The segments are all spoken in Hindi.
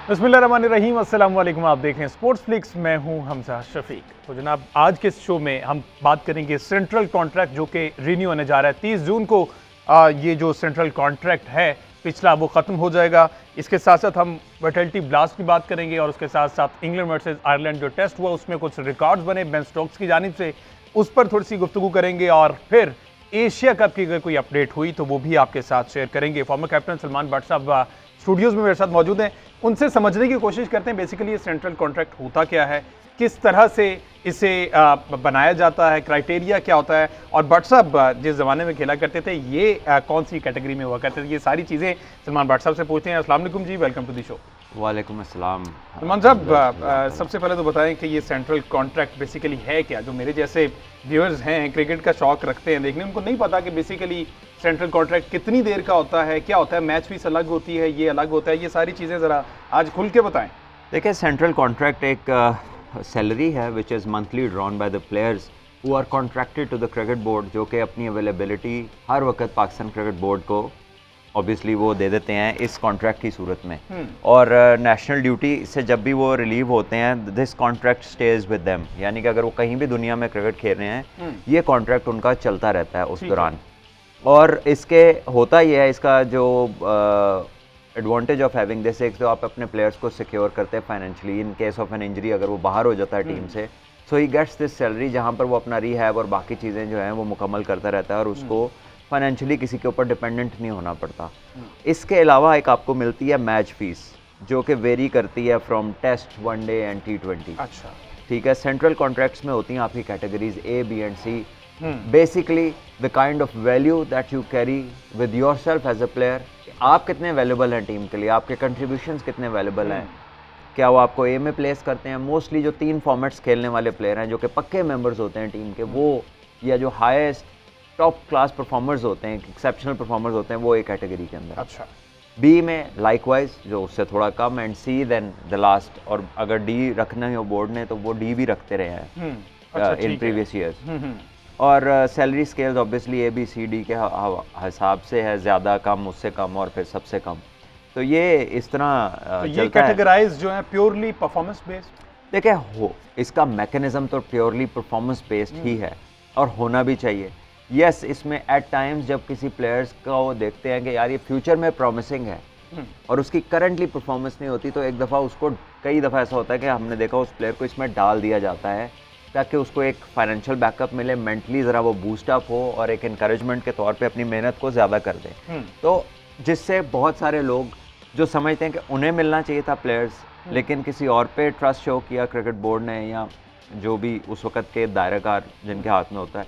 बिस्मिल्लाहिर्रहमानिर्रहीम, अस्सलाम वालेकुम। आप देख रहे हैं स्पोर्ट्स फ्लिक्स, मैं हूं हमजा शफीक। तो जनाब, आज के शो में हम बात करेंगे सेंट्रल कॉन्ट्रैक्ट जो कि रिन्यू होने जा रहा है 30 जून को। ये जो सेंट्रल कॉन्ट्रैक्ट है पिछला, वो ख़त्म हो जाएगा। इसके साथ साथ हम वर्टिलिटी ब्लास्ट की बात करेंगे और उसके साथ साथ इंग्लैंड वर्सेस आयरलैंड जो टेस्ट हुआ उसमें कुछ रिकॉर्ड्स बने बेन स्टोक्स की जानिब से, उस पर थोड़ी सी गुफ्तगू करेंगे। और फिर एशिया कप की अगर कोई अपडेट हुई तो वो भी आपके साथ शेयर करेंगे। फॉर्मर कैप्टन सलमान भट्ट साहब स्टूडियोज़ में मेरे साथ मौजूद हैं, उनसे समझने की कोशिश करते हैं बेसिकली ये सेंट्रल कॉन्ट्रैक्ट होता क्या है, किस तरह से इसे बनाया जाता है, क्राइटेरिया क्या होता है, और भट्ट साहब जिस ज़माने में खेला करते थे ये कौन सी कैटेगरी में हुआ करते थे, ये सारी चीज़ें सलमान भट्ट साहब से पूछते हैं। अस्सलाम वालेकुम जी, वेलकम टू द शो। वालेकुम अस्सलाम। सलमान साहब, सबसे पहले तो बताएं कि ये सेंट्रल कॉन्ट्रैक्ट बेसिकली है क्या। जो मेरे जैसे व्यूअर्स हैं, क्रिकेट का शौक रखते हैं देखने, उनको नहीं पता कि बेसिकली सेंट्रल कॉन्ट्रैक्ट कितनी देर का होता है, क्या होता है, मैच फीस अलग होती है, ये अलग होता है, ये सारी चीज़ें ज़रा आज खुल के बताएं। देखिए, सेंट्रल कॉन्ट्रैक्ट एक सैलरी है which is monthly drawn by the players who are contracted to the cricket board, जो कि अपनी अवेलेबिलिटी हर वक्त पाकिस्तान क्रिकेट बोर्ड को ऑब्वियसली वो दे देते हैं इस कॉन्ट्रैक्ट की सूरत में। और नेशनल ड्यूटी से जब भी वो रिलीव होते हैं, this contract stage with them, यानी कि अगर वो कहीं भी दुनिया में क्रिकेट खेल रहे हैं ये कॉन्ट्रैक्ट उनका चलता रहता है उस दौरान। और इसके होता ये है, इसका जो एडवांटेज ऑफ हैविंग दिस, एक तो आप अपने प्लेयर्स को सिक्योर करते हैं financially in case of an injury, अगर वो बाहर हो जाता है टीम से, सो ही गेट्स दिस सैलरी जहाँ पर वो अपना रिहैब और बाकी चीज़ें जो हैं वो मुकम्मल करता रहता है और उसको फाइनेंशियली किसी के ऊपर डिपेंडेंट नहीं होना पड़ता। इसके अलावा एक आपको मिलती है मैच फीस, जो कि वेरी करती है from test, one day and T20। अच्छा, ठीक है। सेंट्रल कॉन्ट्रैक्ट्स में होती हैं आपकी categories A, B and C। Basically the kind of value that you carry with yourself as a player, आप कितने वैल्यूबल हैं टीम के लिए, आपके कंट्रीब्यूशंस कितने वैल्यूबल हैं, क्या वो आपको A में प्लेस करते हैं। मोस्टली जो 3 फॉर्मेट्स खेलने वाले प्लेयर हैं जो कि पक्के मेंबर्स होते हैं टीम के, वो या जो हाईएस्ट टॉप क्लास परफॉर्मर्स होते हैं, एक्सेप्शनल परफॉर्मर्स होते हैं, वो एक कैटेगरी के अंदर। अच्छा। बी में लाइकवाइज जो उससे थोड़ा कम, and C then the last. और अगर डी रखना है बोर्ड ने तो वो डी भी रखते रहे हैं इन प्रीवियस ईयर्स। और सैलरी स्केल्स ऑब्वियसली ABCD के हिसाब से है, ज़्यादा कम, उससे कम और फिर सबसे कम। तो ये इस तरह तो ये कैटेगराइज जो है प्योरली परफॉर्मेंस बेस्ड। देखिए, हो इसका मैकेनिज्म तो प्योरली परफॉर्मेंस बेस्ड ही है और होना भी चाहिए। यस, इसमें एट टाइम्स जब किसी प्लेयर्स को देखते हैं कि यार ये फ्यूचर में प्रॉमिसिंग है और उसकी करंटली परफॉर्मेंस नहीं होती, तो एक दफ़ा उसको, कई दफ़ा ऐसा होता है कि हमने देखा उस प्लेयर को इसमें डाल दिया जाता है ताकि उसको एक फाइनेंशियल बैकअप मिले, मेंटली ज़रा वो बूस्ट अप हो और एक इनकरेजमेंट के तौर पे अपनी मेहनत को ज़्यादा कर दे। तो जिससे बहुत सारे लोग जो समझते हैं कि उन्हें मिलना चाहिए था प्लेयर्स, लेकिन किसी और पे ट्रस्ट शो किया क्रिकेट बोर्ड ने या जो भी उस वक्त के दायरेकार जिनके हाथ में होता है,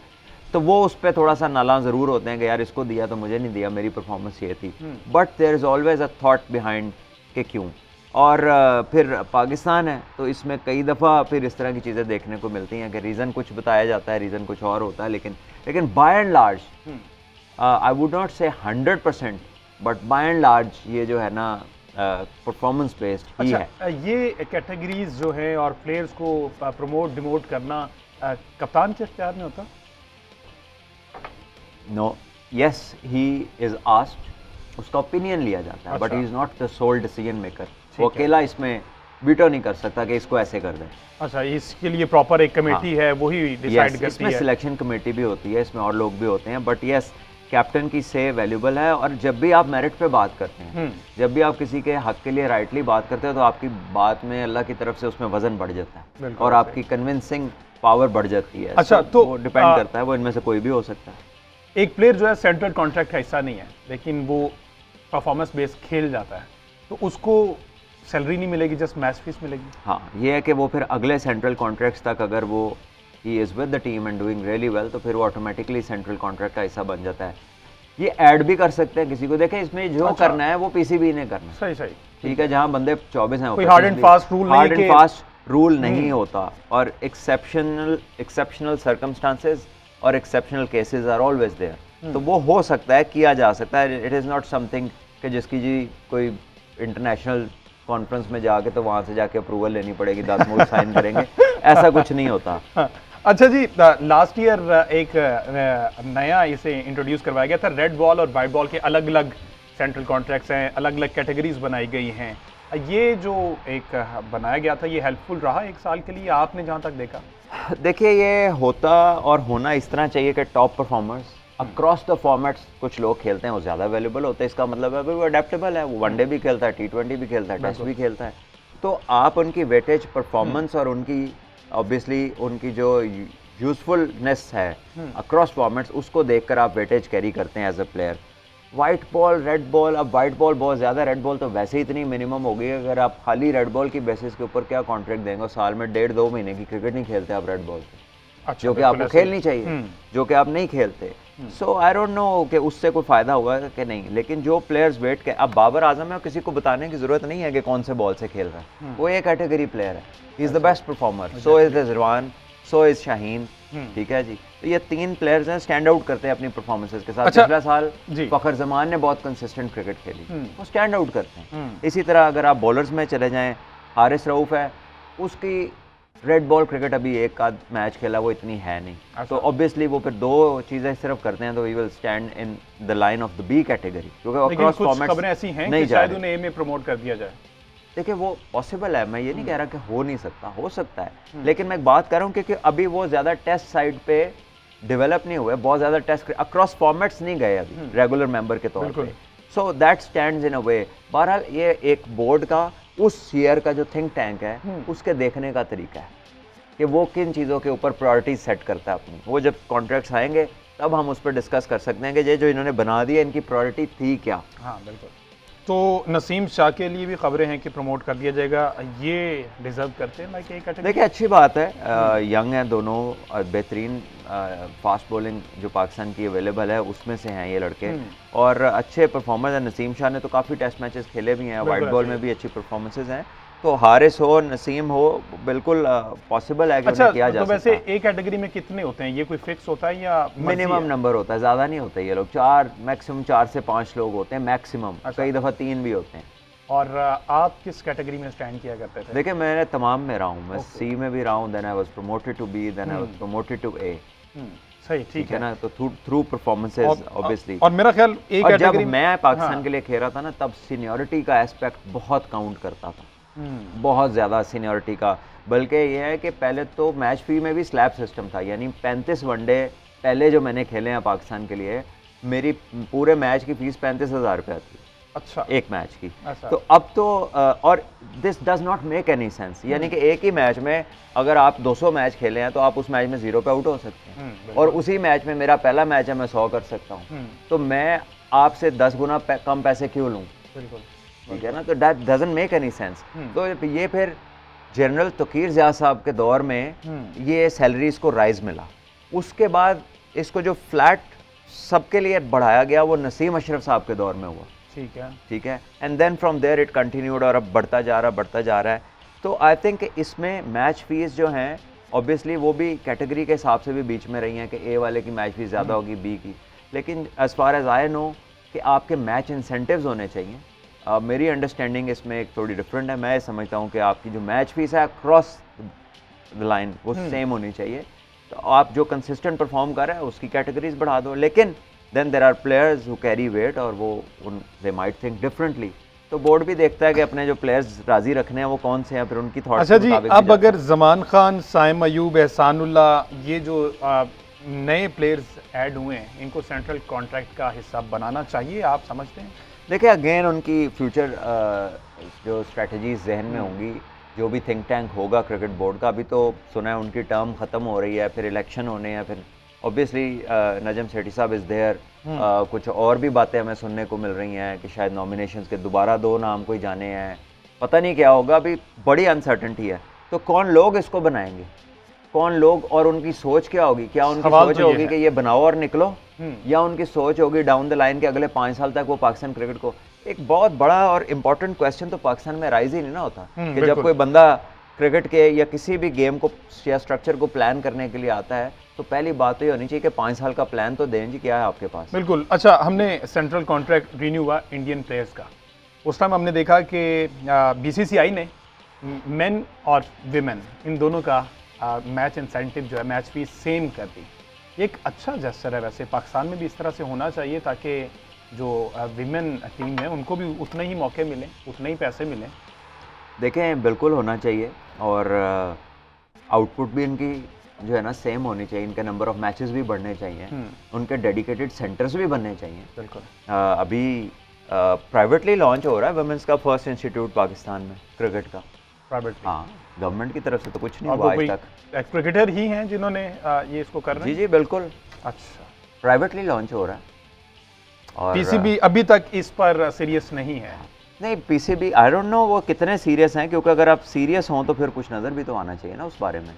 तो वो उस पर थोड़ा सा नाला ज़रूर होते हैं कि यार इसको दिया तो मुझे नहीं दिया, मेरी परफॉर्मेंस ये थी। But there is always a thought behind कि क्यों। और फिर पाकिस्तान है तो इसमें कई दफ़ा फिर इस तरह की चीज़ें देखने को मिलती हैं कि रीज़न कुछ बताया जाता है, रीज़न कुछ और होता है, लेकिन by and large I would not say 100%, but by and large ये जो है ना परफॉर्मेंस बेस्ड ही है। ये कैटेगरीज जो है और प्लेयर्स को प्रमोट डिमोट करना कप्तान के इख्तियार में होता? No, yes, he is asked, उसका ओपिनियन लिया जाता है, but he is not the sole decision maker. वो अकेला इसमें वीटो नहीं कर सकता कि इसको ऐसे कर दें। अच्छा, इसके लिए प्रॉपर एक कमेटी है, वही डिसाइड करती है। इसमें सिलेक्शन कमेटी भी होती है, इसमें और लोग भी होते हैं, बट यस, कैप्टन की से वैल्यूबल है। और जब भी आप मेरिट पे बात करते हैं, जब भी आप किसी के हक के लिए राइटली बात करते हो, तो आपकी बात में अल्लाह की तरफ से उसमें वजन बढ़ जाता है और आपकी कन्विंसिंग पावर बढ़ जाती है। अच्छा, तो वो डिपेंड करता है, वो इनमें से कोई भी हो सकता है। एक प्लेयर जो है सेंट्रल कॉन्ट्रैक्ट का हिस्सा नहीं है, लेकिन वो परफॉर्मेंस बेस्ड खेल जाता है, तो उसको सैलरी नहीं मिलेगी, जस्ट मैच फीस मिलेगी। हाँ, ये है कि वो फिर अगले सेंट्रल कॉन्ट्रैक्ट्स तक अगर वो he is with the team and doing really well, तो फिर वो ऑटोमेटिकली सेंट्रल कॉन्ट्रैक्ट का हिस्सा बन जाता है। ये ऐड भी कर सकते हैं किसी को, देखें इसमें जो करना है वो PCB ने करना है। सही सही, ठीक है। जहाँ बंदे 24 हैं, कोई हार्ड एंड फास्ट रूल नहीं होता, और एक्सेप्शनल सर्कमस्टांसेस और exceptional cases are always there. तो वो हो सकता है, किया जा सकता है। इट इज़ नॉट समथिंग कि जिसकी जी कोई इंटरनेशनल कॉन्फ्रेंस में जाके तो वहाँ से जाके अप्रूवल लेनी पड़ेगी, 10 लोग साइन करेंगे, ऐसा कुछ नहीं होता। अच्छा जी, लास्ट ईयर एक नया इसे इंट्रोड्यूस करवाया गया था, रेड बॉल और वाइट बॉल के अलग अलग सेंट्रल कॉन्ट्रैक्ट्स हैं, अलग अलग कैटेगरीज बनाई गई हैं। ये जो एक बनाया गया था, ये हेल्पफुल रहा 1 साल के लिए आपने जहाँ तक देखा? देखिए, ये होता और होना इस तरह चाहिए कि top performers across the formats कुछ लोग खेलते हैं, वो ज़्यादा अवेलेबल होते हैं। इसका मतलब है वो अडेप्टेबल है, वो वनडे भी खेलता है, T20 भी खेलता है, टेस्ट भी खेलता है। तो आप उनकी वेटेज परफॉर्मेंस और उनकी ऑब्वियसली उनकी जो यूजफुलनेस है अक्रॉस फॉर्मेट्स, उसको देखकर आप वेटेज कैरी करते हैं as a player. White ball, red ball, अब वाइट बॉल बहुत ज़्यादा, रेड बॉल तो वैसे ही इतनी मिनिमम हो गई है। अगर आप खाली रेड बॉल की बेसिस के ऊपर क्या कॉन्ट्रैक्ट देंगे, साल में 1.5-2 महीने की क्रिकेट नहीं खेलते आप रेड बॉल से, अच्छा, जो कि आपको खेलनी चाहिए, जो कि आप नहीं खेलते। सो आई डोंट नो कि उससे कोई फ़ायदा होगा कि नहीं, लेकिन जो प्लेयर्स वेट के, अब बाबर आजम है, किसी को बताने की ज़रूरत नहीं है कि कौन से बॉल से खेल रहा है, वो एक कैटेगरी प्लेयर है, he is the best performer, so is Rizwan, so is Shaheen, ठीक है जी। तो ये 3 प्लेयर्स हैं, स्टैंड आउट करते हैं अपनी परफॉर्मेंसेस के साथ। अच्छा, पिछला साल जी। फखर जमान ने बहुत कंसिस्टेंट क्रिकेट खेली, वो स्टैंड आउट करते हैं। इसी तरह अगर आप बॉलर्स में चले जाएं, हारिस रऊफ है, उसकी रेड बॉल क्रिकेट अभी एक आध मैच खेला, वो इतनी है नहीं, तो ऑब्वियसली वो फिर 2 चीज़ें सिर्फ करते हैं, तो we will stand in the line of the B category, क्योंकि लेकिन कुछ खबरें ऐसी हैं कि शायद उन्हें ए में प्रमोट कर दिया जाए। देखिए, वो पॉसिबल है, मैं ये नहीं कह रहा कि हो नहीं सकता, हो सकता है, लेकिन मैं एक बात कर रहा हूँ क्योंकि अभी वो ज़्यादा टेस्ट साइड पे डेवलप नहीं हुए, बहुत ज़्यादा टेस्ट अक्रॉस फॉर्मेट्स नहीं गए अभी रेगुलर मेंबर के तौर पे, सो दैट स्टैंड्स इन अ वे। बहरहाल ये एक बोर्ड का, उस ईयर का जो थिंक टैंक है, उसके देखने का तरीका है कि वो किन चीज़ों के ऊपर प्रायोरिटीज सेट करता है अपनी। वो जब कॉन्ट्रैक्ट्स आएंगे तब हम उस पर डिस्कस कर सकते हैं कि ये जो इन्होंने बना दिया, इनकी प्रायोरिटी थी क्या। हाँ बिल्कुल। तो नसीम शाह के लिए भी खबरें हैं कि प्रमोट कर दिया जाएगा, ये डिजर्व करते हैं लाइक एक कैटेगरी? देखिए, अच्छी बात है, यंग हैं दोनों और बेहतरीन फास्ट बॉलिंग जो पाकिस्तान की अवेलेबल है उसमें से हैं ये लड़के, और अच्छे परफॉर्मर्स हैं। नसीम शाह ने तो काफ़ी टेस्ट मैचेस खेले भी हैं, वाइट बॉल में भी अच्छी परफॉर्मेंसेज हैं, तो हारिस हो, नसीम हो, बिल्कुल पॉसिबल है कि अच्छा, किया जा तो सकता। वैसे एक कैटेगरी में कितने होते हैं, ये कोई फिक्स होता है या मिनिमम नंबर होता है, ज़्यादा नहीं होता। ये लोग 4 मैक्सिमम 4 से 5 लोग होते हैं मैक्सिमम, कई दफ़ा 3 भी होते हैं। और आप किस कैटेगरी में स्टैंड किया करते थे? देखिए, मैंने तमाम में रहा हूँ, मैं सी में भी रहा हूँ, then I was promoted to B, then I was promoted to A. सही, ठीक है ना, तो थ्रू परफॉर्मेंसेस ऑब्वियसली। और मेरा ख्याल एक कैटेगरी जब मैं पाकिस्तान के लिए खेल रहा था ना, तब सीनियरिटी का एस्पेक्ट बहुत काउंट करता था, बहुत ज़्यादा सीनियरिटी का। बल्कि ये है कि पहले तो मैच फी में भी स्लैब सिस्टम था, यानी 35 वनडे पहले जो मैंने खेले हैं पाकिस्तान के लिए, मेरी पूरे मैच की फीस 35,000 रुपया थी। अच्छा, एक मैच की। अच्छा। तो अब तो और this does not make any sense, यानी कि एक ही मैच में अगर आप 200 मैच खेले हैं तो आप उस मैच में 0 पे आउट हो सकते हैं, और उसी मैच में मेरा पहला मैच है, मैं 100 कर सकता हूँ, तो मैं आपसे 10 गुना कम पैसे क्यों लूँ? बिल्कुल, ठीक है ना, तो that doesn't make any sense. तो ये फिर जनरल तकीर ज़ियाद साहब के दौर में ये सैलरीज को राइज मिला, उसके बाद इसको जो फ्लैट सबके लिए बढ़ाया गया वो नसीम अशरफ साहब के दौर में हुआ। ठीक है, and then from there it continued, और अब बढ़ता जा रहा है। तो आई थिंक इसमें मैच फीस जो हैं ऑब्वियसली वो भी कैटेगरी के हिसाब से भी बीच में रही हैं कि ए वाले की मैच फीस ज़्यादा होगी, बी की, लेकिन as far as I know कि आपके मैच इंसेंटिव्स होने चाहिए। मेरी अंडरस्टैंडिंग इसमें एक थोड़ी डिफरेंट है, मैं समझता हूँ कि आपकी जो मैच फीस है अक्रॉस द लाइन वो सेम होनी चाहिए। तो आप जो कंसिस्टेंट परफॉर्म कर रहे हैं उसकी कैटेगरीज बढ़ा दो, लेकिन then there are players who carry weight और वो दे माइट थिंक डिफरेंटली। तो बोर्ड भी देखता है कि अपने जो प्लेयर्स राजी रखने हैं वो कौन से हैं, फिर उनकी थॉट्स। अच्छा जी, अब अगर जमान खान, साइम अयूब, एहसानुल्लाह, ये जो नए प्लेयर्स ऐड हुए हैं, इनको सेंट्रल कॉन्ट्रैक्ट का हिस्सा बनाना चाहिए, आप समझते हैं? देखिए, अगेन उनकी फ्यूचर जो स्ट्रेटजीज जहन में होंगी, जो भी थिंक टैंक होगा क्रिकेट बोर्ड का, अभी तो सुना है उनकी टर्म ख़त्म हो रही है, फिर इलेक्शन होने हैं, फिर ऑब्वियसली नजम सेठी साहब इज़ देयर, कुछ और भी बातें हमें सुनने को मिल रही हैं कि शायद नॉमिनेशंस के दोबारा 2 नाम कोई जाने हैं, पता नहीं क्या होगा, अभी बड़ी अनसर्टेनिटी है। तो कौन लोग इसको बनाएंगे, कौन लोग, और उनकी सोच क्या होगी? क्या उनकी सोच होगी कि ये बनाओ और निकलो, या उनकी सोच होगी डाउन द लाइन के अगले 5 साल तक वो पाकिस्तान क्रिकेट को, एक बहुत बड़ा और इम्पोर्टेंट क्वेश्चन तो पाकिस्तान में राइज ही नहीं ना होता कि जब कोई बंदा क्रिकेट के या किसी भी गेम को या स्ट्रक्चर को प्लान करने के लिए आता है, तो पहली बात तो ये होनी चाहिए कि 5 साल का प्लान तो दें जी, क्या है आपके पास? बिल्कुल। अच्छा, हमने सेंट्रल कॉन्ट्रैक्ट रिन्यू हुआ इंडियन प्लेयर्स का, उस टाइम हमने देखा कि BCCI ने मेन और विमेन इन दोनों का मैच इंसेंटिव जो है, मैच फीस सेम कर दी। एक अच्छा जेस्चर है, वैसे पाकिस्तान में भी इस तरह से होना चाहिए ताकि जो विमेन टीम है उनको भी उतने ही मौके मिलें, उतने ही पैसे मिलें, देखें बिल्कुल होना चाहिए, और आउटपुट भी इनकी जो है ना सेम होनी चाहिए, इनके नंबर ऑफ मैचेस भी बढ़ने चाहिए, उनके डेडिकेटेड सेंटर्स भी बनने चाहिए। बिल्कुल। अभी प्राइवेटली लॉन्च हो रहा है वुमेन्स का फर्स्ट इंस्टीट्यूट पाकिस्तान में क्रिकेट का। प्राइवेट? हाँ, गवर्नमेंट की तरफ से तो कुछ नहीं हुआ आज तक। क्रिकेटर ही हैं जिन्होंने ये इसको कर रहे हैं? जी जी बिल्कुल। अच्छा, प्राइवेटली लॉन्च हो रहा है। और पीसीबी अभी तक इस पर सीरियस नहीं है? नहीं, पीसीबी आई डोंट नो वो कितने सीरियस हैं, क्योंकि अगर आप सीरियस हों तो फिर कुछ नज़र भी तो आना चाहिए ना उस बारे में।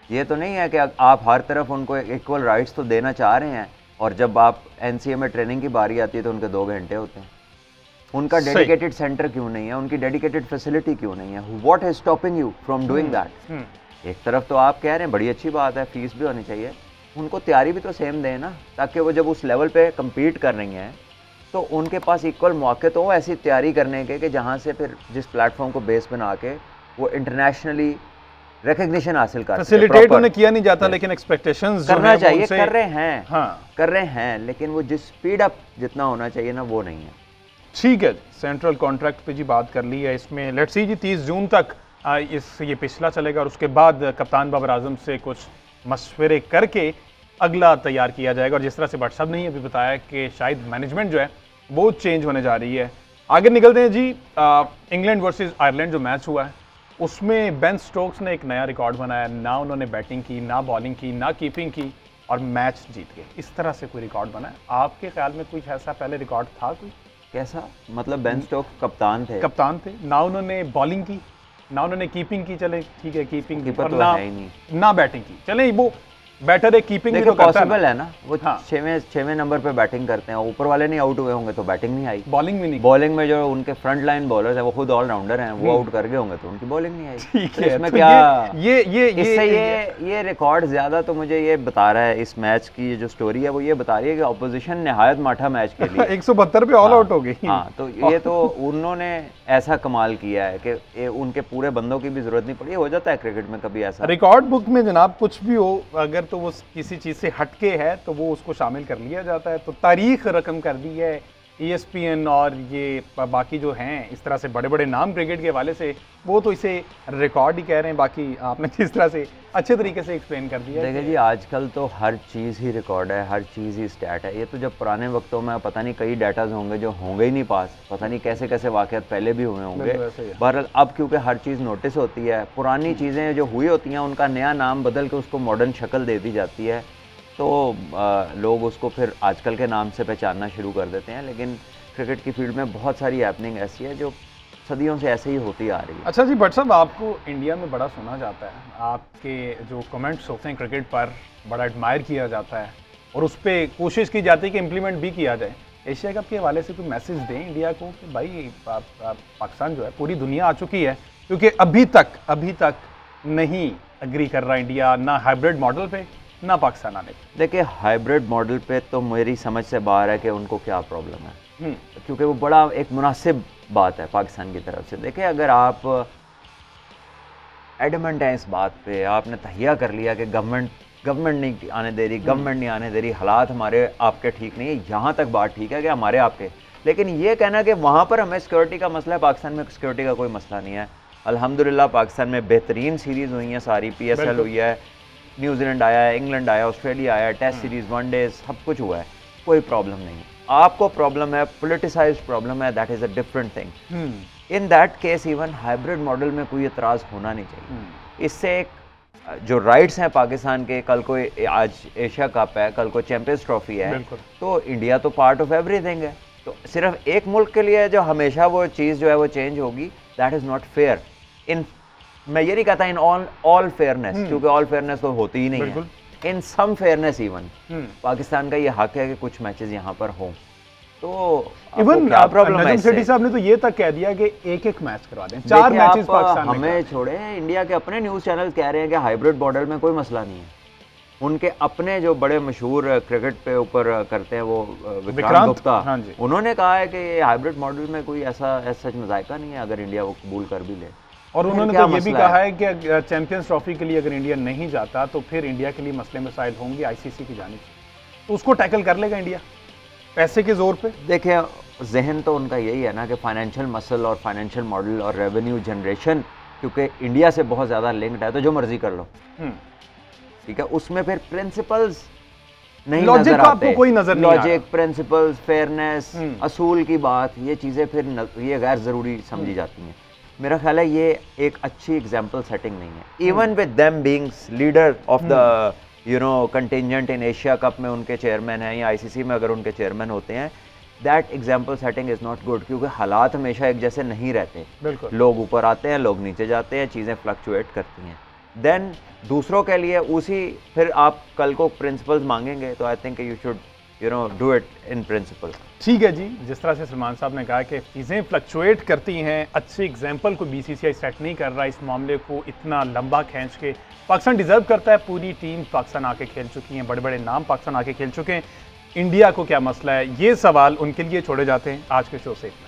ये तो नहीं है कि आप हर तरफ उनको इक्वल राइट्स तो देना चाह रहे हैं, और जब आप एनसीए में ट्रेनिंग की बारी आती है तो उनके 2 घंटे होते हैं। उनका डेडिकेटेड सेंटर क्यों नहीं है, उनकी डेडिकेटेड फैसिलिटी क्यों नहीं है? What is stopping you from doing that? एक तरफ तो आप कह रहे हैं बड़ी अच्छी बात है, फीस भी होनी चाहिए, उनको तैयारी भी तो सेम दें ना, ताकि वो जब उस लेवल पे कम्पीट कर रही हैं तो उनके पास इक्वल मौके तो हो ऐसी तैयारी करने के कि जहाँ से फिर जिस प्लेटफॉर्म को बेस बना के वो इंटरनेशनली रिकग्निशन हासिल कर। फैसिलिटेट उन्हें किया नहीं जाता, लेकिन एक्सपेक्टेशंस करना चाहिए, कर रहे हैं। हाँ, कर रहे हैं, लेकिन वो जिस स्पीड अप जितना होना चाहिए ना वो नहीं है। ठीक है, सेंट्रल कॉन्ट्रैक्ट पे जी बात कर ली है। इसमें लेट्स सी जी 30 जून तक ये पिछला चलेगा, और उसके बाद कप्तान बाबर आजम से कुछ मशवरे करके अगला तैयार किया जाएगा। और जिस तरह से भट्ट साहब ने अभी बताया कि शायद मैनेजमेंट जो है वो चेंज होने जा रही है। आगे निकलते हैं जी। इंग्लैंड वर्सेस आयरलैंड जो मैच हुआ है उसमें बेन स्टोक्स ने एक नया रिकॉर्ड बनाया। ना उन्होंने बैटिंग की, ना बॉलिंग की, ना कीपिंग की, और मैच जीत गए। इस तरह से कोई रिकॉर्ड बनाया, आपके ख्याल में कुछ ऐसा पहले रिकॉर्ड था कोई? कैसा मतलब? बेन स्टोक्स कप्तान थे? कप्तान थे, ना उन्होंने बॉलिंग की, ना उन्होंने कीपिंग की। चले ठीक है, कीपिंग की, और तो ना, है ही नहीं। ना बैटिंग की। चले वो बैटर है, कीपिंग भी तो करता पॉसिबल है ना, वो हाँ। 6वें नंबर पे बैटिंग करते हैं, ऊपर वाले नहीं आउट हुए होंगे तो बैटिंग नहीं आई, बॉलिंग भी नहीं। बॉलिंग में जो उनके फ्रंट लाइन बॉलर्स हैं वो खुद ऑलराउंडर हैं, वो आउट कर गए होंगे तो उनकी बॉलिंग नहीं आई। ठीक तो है, इसमें तो क्या इससे ये रिकॉर्ड ज्यादा तो मुझे ये बता रहा है, इस मैच की जो स्टोरी है वो ये बता रही है कि ऑपोजिशन निहायत माठा मैच के लिए 172 पे ऑल आउट हो गई। हाँ, तो ये तो उन्होंने ऐसा कमाल किया है कि उनके पूरे बंदों की भी जरूरत नहीं पड़ी। हो जाता है क्रिकेट में कभी ऐसा। रिकॉर्ड बुक में जनाब कुछ भी हो, अगर तो वो किसी चीज से हटके है तो वो उसको शामिल कर लिया जाता है। तो तारीख रकम कर दी है ESPN और ये बाकी जो हैं इस तरह से बड़े बड़े नाम क्रिकेट के हवाले से, वो तो इसे रिकॉर्ड ही कह रहे हैं। बाकी आपने जिस तरह से अच्छे तरीके से एक्सप्लेन कर दिया। देखिए जी, आजकल तो हर चीज़ ही रिकॉर्ड है, हर चीज़ ही स्टैट है। ये तो जब पुराने वक्तों में पता नहीं कई डाटाज होंगे जो होंगे ही नहीं पास, पता नहीं कैसे कैसे वाक़यात पहले भी हुए होंगे। बहरहाल अब क्योंकि हर चीज़ नोटिस होती है, पुरानी चीज़ें जो हुई होती हैं उनका नया नाम बदल के उसको मॉडर्न शक्ल दे दी जाती है, तो लोग उसको फिर आजकल के नाम से पहचानना शुरू कर देते हैं। लेकिन क्रिकेट की फील्ड में बहुत सारी हैपनिंग ऐसी है जो सदियों से ऐसे ही होती आ रही है। अच्छा जी, भट्ट साहब आपको इंडिया में बड़ा सुना जाता है, आपके जो कमेंट्स होते हैं क्रिकेट पर बड़ा एडमायर किया जाता है, और उस पर कोशिश की जाती है कि इम्प्लीमेंट भी किया जाए। एशिया कप के हवाले से कोई मैसेज दें इंडिया को कि भाई पाकिस्तान जो है पूरी दुनिया आ चुकी है, क्योंकि अभी तक नहीं एग्री कर रहा इंडिया ना हाइब्रिड मॉडल पे ना पाकिस्तान आने पे। देखिए, हाइब्रिड मॉडल पे तो मेरी समझ से बाहर है कि उनको क्या प्रॉब्लम है, क्योंकि वो बड़ा एक मुनासिब बात है पाकिस्तान की तरफ से। देखिए, अगर आप एडमेंट हैं इस बात पे, आपने तहिया कर लिया कि गवर्नमेंट नहीं आने दे रही, गवर्नमेंट नहीं आने दे रही, हालात हमारे आपके ठीक नहीं है, यहाँ तक बात ठीक है कि हमारे आपके, लेकिन ये कहना कि वहाँ पर हमें सिक्योरिटी का मसला है, पाकिस्तान में सिक्योरिटी का कोई मसला नहीं है। अल्हम्दुलिल्लाह पाकिस्तान में बेहतरीन सीरीज़ हुई हैं, सारी PSL हुई है, न्यूजीलैंड आया है, इंग्लैंड आया, ऑस्ट्रेलिया आया, टेस्ट सीरीज़, वनडे, सब कुछ हुआ है, कोई प्रॉब्लम नहीं है। आपको प्रॉब्लम है, पोलिटिसाइज्ड प्रॉब्लम है, that is a different thing. In that case even hybrid model में कोई एतराज़ होना नहीं चाहिए। इससे एक जो राइट्स हैं पाकिस्तान के, कल को आज एशिया कप है, कल को चैंपियंस ट्रॉफी है, तो इंडिया तो पार्ट ऑफ एवरीथिंग है। तो सिर्फ एक मुल्क के लिए जो हमेशा वो चीज़ जो है वो चेंज होगी, दैट इज़ नॉट फेयर। इन मैं ये नहीं कहता इन ऑल फेयरनेस, क्योंकि ऑल फेयरनेस तो होती ही नहीं है, इन सम फेयरनेस इवन पाकिस्तान का ये हक है कि कुछ मैचेस यहाँ पर हों। तो इवन नजम सेठी साहब ने तो ये तक कह दिया कि एक मैच करवा दें, 4 मैचेस पाकिस्तान में। हमें छोड़े, इंडिया के अपने न्यूज़ चैनल कह रहे हैं कि हाइब्रिड मॉडल में कोई मसला नहीं है। उनके अपने जो बड़े मशहूर क्रिकेट पे ऊपर करते हैं वो विक्रांत गुप्ता, उन्होंने कहा है कि हाइब्रिड मॉडल में कोई ऐसा सच मजायका नहीं है अगर इंडिया वो कबूल कर भी ले। और उन्होंने तो ये भी कहा है कि चैंपियंस ट्रॉफी के लिए अगर इंडिया नहीं जाता तो फिर इंडिया के लिए मसले मसाइल होंगे ICC की जानिब, तो उसको टैकल कर लेगा इंडिया। पैसे के जोर पे? देखिए, जहन तो उनका यही है ना कि फाइनेंशियल मसल और फाइनेंशियल मॉडल और रेवेन्यू जनरेशन, क्योंकि इंडिया से बहुत ज़्यादा लिंक्ड है, तो जो मर्जी कर लो, ठीक है। उसमें फिर प्रिंसिपल्स नहीं नजर आते, आपको कोई नजर नहीं आ रहा। लॉजिक, प्रिंसिपल्स, फेयरनेस, असूल की बात, ये चीज़ें फिर ये गैर ज़रूरी समझी जाती हैं। मेरा ख्याल है ये एक अच्छी एग्जाम्पल सेटिंग नहीं है। Even with them being leader of the contingent in Asia cup में उनके चेयरमैन हैं, या आईसीसी में अगर उनके चेयरमैन होते हैं, that example setting is not good, क्योंकि हालात हमेशा एक जैसे नहीं रहते। लोग ऊपर आते हैं, लोग नीचे जाते हैं, चीज़ें फ्लक्चुएट करती हैं। देन दूसरों के लिए उसी, फिर आप कल को प्रिंसिपल्स मांगेंगे, तो I think you should do it in principle. ठीक है जी, जिस तरह से सलमान साहब ने कहा कि चीज़ें फ्लक्चुएट करती हैं, अच्छी एग्जाम्पल को बीसीसीआई सेट नहीं कर रहा, इस मामले को इतना लंबा खींच के। पाकिस्तान डिजर्व करता है, पूरी टीम पाकिस्तान आके खेल चुकी हैं, बड़े बड़े नाम पाकिस्तान आके खेल चुके हैं, इंडिया को क्या मसला है, ये सवाल उनके लिए छोड़े जाते हैं। आज के शो से इतना।